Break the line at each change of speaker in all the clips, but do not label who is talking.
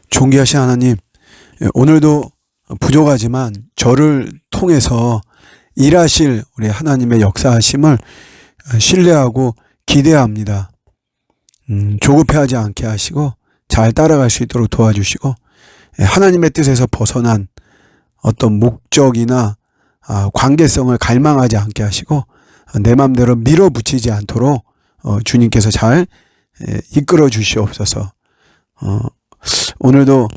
존귀하신 하나님, 오늘도 부족하지만 저를 통해서 일하실 우리 하나님의 역사하심을 신뢰하고 기대합니다. 조급해하지 않게 하시고 잘 따라갈 수 있도록 도와주시고, 하나님의 뜻에서 벗어난 어떤 목적이나 관계성을 갈망하지 않게 하시고 내 맘대로 밀어붙이지 않도록 주님께서 잘 이끌어 주시옵소서. 오늘도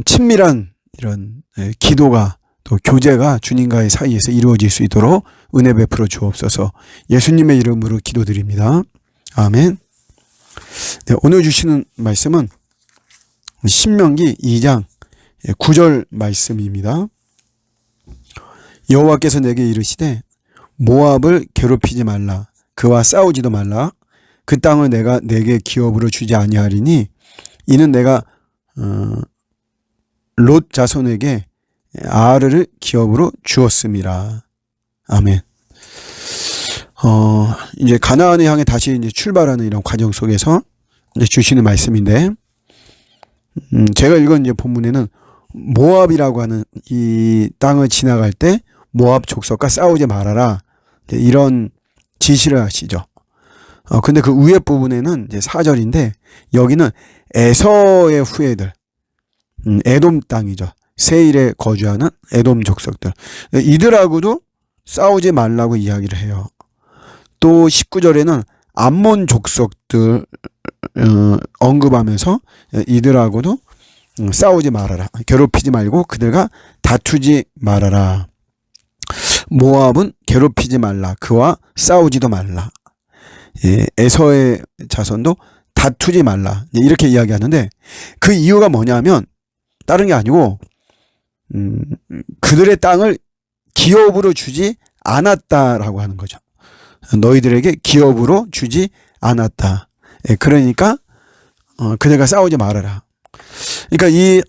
친밀한 이런 기도가 또 교제가 주님과의 사이에서 이루어질 수 있도록 은혜 베풀어 주옵소서. 예수님의 이름으로 기도드립니다. 아멘. 네, 오늘 주시는 말씀은 신명기 2장 9절 말씀입니다. 여호와께서 내게 이르시되 모압을 괴롭히지 말라. 그와 싸우지도 말라. 그 땅을 내가 내게 기업으로 주지 아니하리니 이는 내가 롯 자손에게 아르를 기업으로 주었음이라. 아멘. 이제 가나안을 향해 다시 이제 출발하는 이런 과정 속에서 이제 주시는 말씀인데, 제가 읽은 이제 본문에는 모압이라고 하는 이 땅을 지나갈 때 모압 족속과 싸우지 말아라, 이런 지시를 하시죠. 근데 그 위에 부분에는 이제 4절인데 여기는 에서의 후예들, 에돔 땅이죠. 세일에 거주하는 에돔 족속들, 이들하고도 싸우지 말라고 이야기를 해요. 또 19절에는 암몬 족속들 언급하면서 이들하고도 싸우지 말아라, 괴롭히지 말고 그들과 다투지 말아라. 모압은 괴롭히지 말라, 그와 싸우지도 말라. 에서의 자손도 다투지 말라, 이렇게 이야기하는데 그 이유가 뭐냐면 다른 게 아니고 그들의 땅을 기업으로 주지 않았다라고 하는 거죠. 너희들에게 기업으로 주지 않았다. 그러니까 그들과 싸우지 말아라. 그러니까 이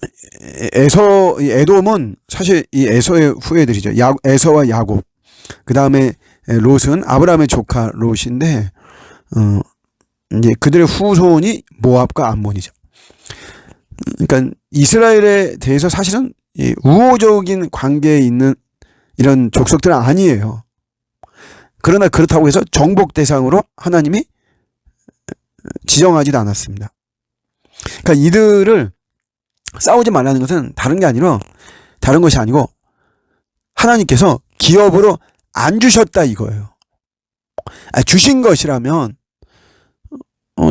에돔은 사실 이 에서의 후예들이죠. 에서와 야곱. 그 다음에 롯은 아브라함의 조카 롯인데, 이제 그들의 후손이 모압과 암몬이죠. 그러니까 이스라엘에 대해서 사실은 우호적인 관계에 있는 이런 족속들은 아니에요. 그러나 그렇다고 해서 정복 대상으로 하나님이 지정하지도 않았습니다. 그러니까 이들을 싸우지 말라는 것은 다른 것이 아니고 하나님께서 기업으로 안 주셨다 이거예요. 주신 것이라면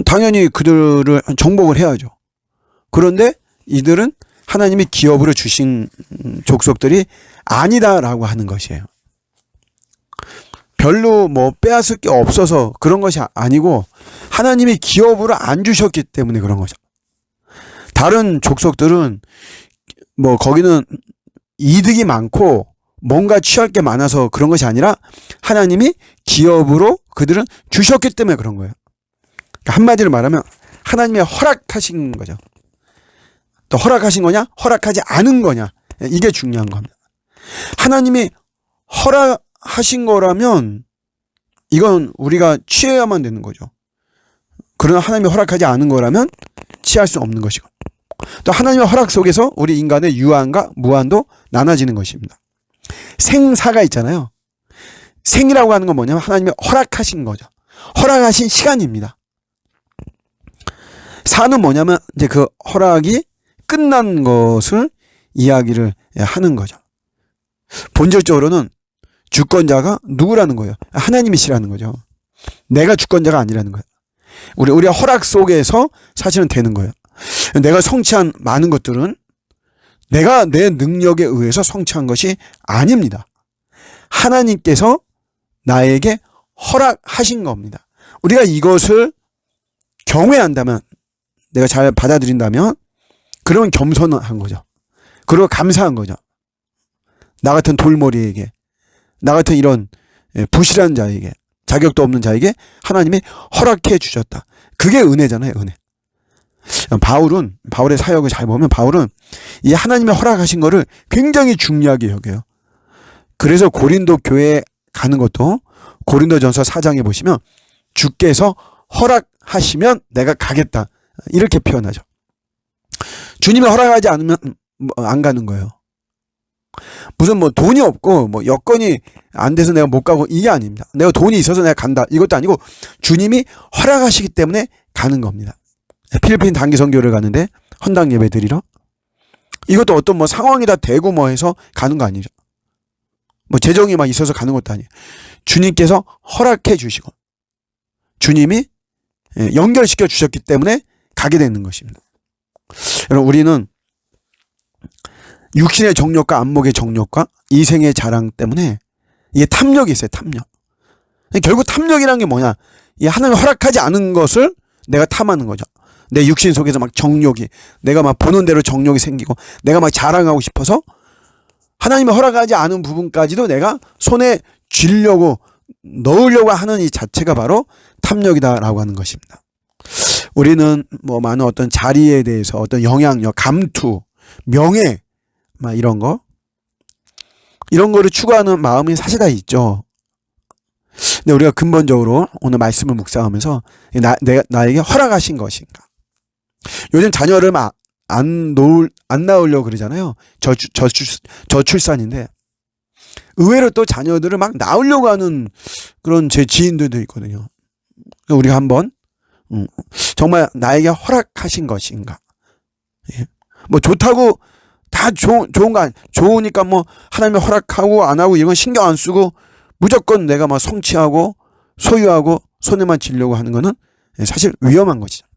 당연히 그들을 정복을 해야죠. 그런데 이들은 하나님이 기업으로 주신 족속들이 아니다라고 하는 것이에요. 별로 뭐 빼앗을 게 없어서 그런 것이 아니고 하나님이 기업으로 안 주셨기 때문에 그런 거죠. 다른 족속들은 뭐 거기는 이득이 많고 뭔가 취할 게 많아서 그런 것이 아니라 하나님이 기업으로 그들은 주셨기 때문에 그런 거예요. 그러니까 한마디로 말하면 하나님이 허락하신 거죠. 또 허락하신 거냐, 허락하지 않은 거냐, 이게 중요한 겁니다. 하나님이 허락하신 거라면 이건 우리가 취해야만 되는 거죠. 그러나 하나님이 허락하지 않은 거라면 취할 수 없는 것이고, 또 하나님의 허락 속에서 우리 인간의 유한과 무한도 나눠지는 것입니다. 생사가 있잖아요. 생이라고 하는 건 뭐냐면 하나님이 허락하신 거죠. 허락하신 시간입니다. 사는 뭐냐면 이제 그 허락이 끝난 것을 이야기를 하는 거죠. 본질적으로는 주권자가 누구라는 거예요? 하나님이시라는 거죠. 내가 주권자가 아니라는 거예요. 우리가 허락 속에서 사실은 되는 거예요. 내가 성취한 많은 것들은 내가 내 능력에 의해서 성취한 것이 아닙니다. 하나님께서 나에게 허락하신 겁니다. 우리가 이것을 경외한다면, 내가 잘 받아들인다면, 그러면 겸손한 거죠. 그리고 감사한 거죠. 나 같은 돌머리에게, 나 같은 이런 부실한 자에게, 자격도 없는 자에게 하나님이 허락해 주셨다. 그게 은혜잖아요, 은혜. 바울의 사역을 잘 보면 바울은 이 하나님의 허락하신 거를 굉장히 중요하게 여겨요. 그래서 고린도 교회에 가는 것도 고린도전서 4장에 보시면 주께서 허락하시면 내가 가겠다, 이렇게 표현하죠. 주님이 허락하지 않으면 안 가는 거예요. 무슨 뭐 돈이 없고 뭐 여건이 안 돼서 내가 못 가고 이게 아닙니다. 내가 돈이 있어서 내가 간다 이것도 아니고 주님이 허락하시기 때문에 가는 겁니다. 필리핀 단기 선교를 가는데 헌당 예배 드리러 이것도 어떤 뭐 상황이 다 되고 뭐 해서 가는 거 아니죠. 뭐 재정이 막 있어서 가는 것도 아니에요. 주님께서 허락해 주시고 주님이 연결시켜 주셨기 때문에 가게 되는 것입니다. 여러분 우리는 육신의 정욕과 안목의 정욕과 이생의 자랑 때문에 이게 탐욕이 있어요. 탐욕. 결국 탐욕이라는 게 뭐냐? 이 하나님 허락하지 않은 것을 내가 탐하는 거죠. 내 육신 속에서 막 정욕이 내가 막 보는 대로 정욕이 생기고 내가 막 자랑하고 싶어서 하나님이 허락하지 않은 부분까지도 내가 손에 쥐려고 넣으려고 하는 이 자체가 바로 탐욕이다라고 하는 것입니다. 우리는 뭐 많은 어떤 자리에 대해서 어떤 영향력, 감투, 명예 막 이런 거를 추구하는 마음이 사실 다 있죠. 근데 우리가 근본적으로 오늘 말씀을 묵상하면서 나에게 허락하신 것인가? 요즘 자녀를 막 안 낳으려고 그러잖아요. 저출산인데 의외로 또 자녀들을 막 낳으려고 하는 그런 제 지인들도 있거든요. 우리가 한번 정말 나에게 허락하신 것인가? 예. 뭐 좋다고 다 좋은 거 좋으니까 뭐 하나님이 허락하고 안 하고 이건 신경 안 쓰고 무조건 내가 막 성취하고 소유하고 손에만 쥐려고 하는 거는 사실 위험한 것이죠.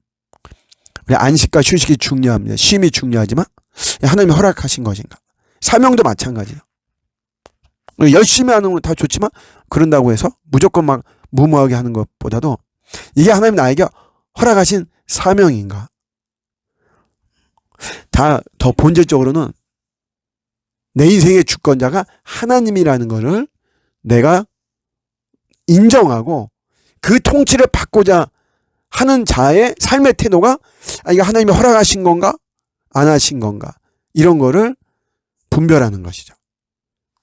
우리 안식과 휴식이 중요합니다. 쉼이 중요하지만 하나님이 허락하신 것인가? 사명도 마찬가지예요. 열심히 하는 건 다 좋지만 그런다고 해서 무조건 막 무모하게 하는 것보다도 이게 하나님 나에게 허락하신 사명인가? 다 더 본질적으로는 내 인생의 주권자가 하나님이라는 것을 내가 인정하고 그 통치를 받고자 하는 자의 삶의 태도가 이거 하나님이 허락하신 건가? 안 하신 건가? 이런 거를 분별하는 것이죠.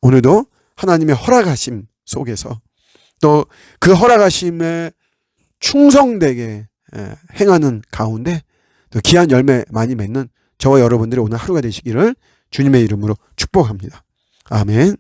오늘도 하나님의 허락하심 속에서 또 그 허락하심에 충성되게 행하는 가운데 또 귀한 열매 많이 맺는 저와 여러분들의 오늘 하루가 되시기를 주님의 이름으로 축복합니다. 아멘.